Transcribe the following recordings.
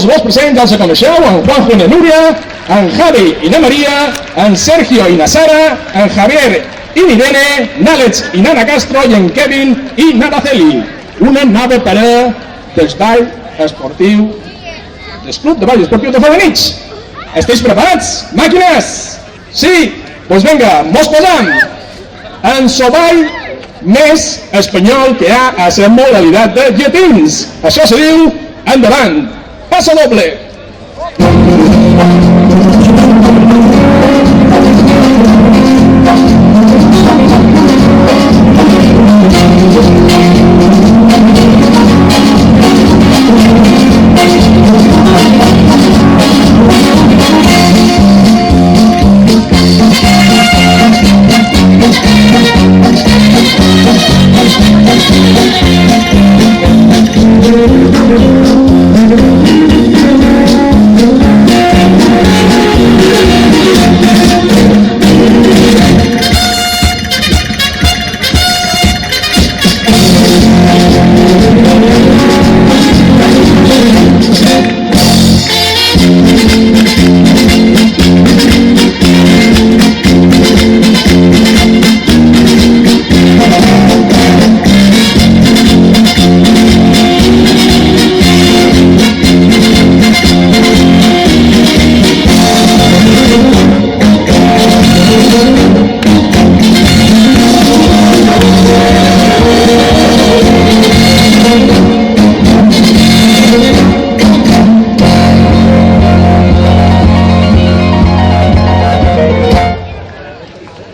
Vos presents ja els coneixeu, en Juanjo i na Núria, en Javi i na Maria, en Sergio i na Sara, en Javier i n'Irene, n'Àlex i n'Anna Castro i en Kevin i n'Araceli. Una nova parella del ball esportiu, del club de ball esportiu de Felanitx. Esteu preparats, màquines? Sí? Doncs vinga, mos posam en el ball més espanyol que hi ha a la modalitat de llatins. Això se diu endavant. Paso doble.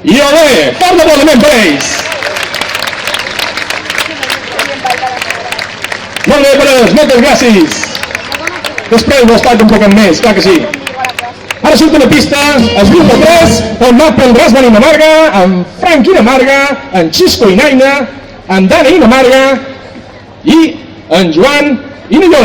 I olé, fort d'aplaudiment per ells. Molt bé, pares, moltes gràcies. Després ho estat un poc més, clar que sí. Ara surt una pista, el grup de 3, on va prendràs i na Marga, en Frank i na Marga, en Xisco i Naina, en Dana i na Marga, i en Joan i na Llola.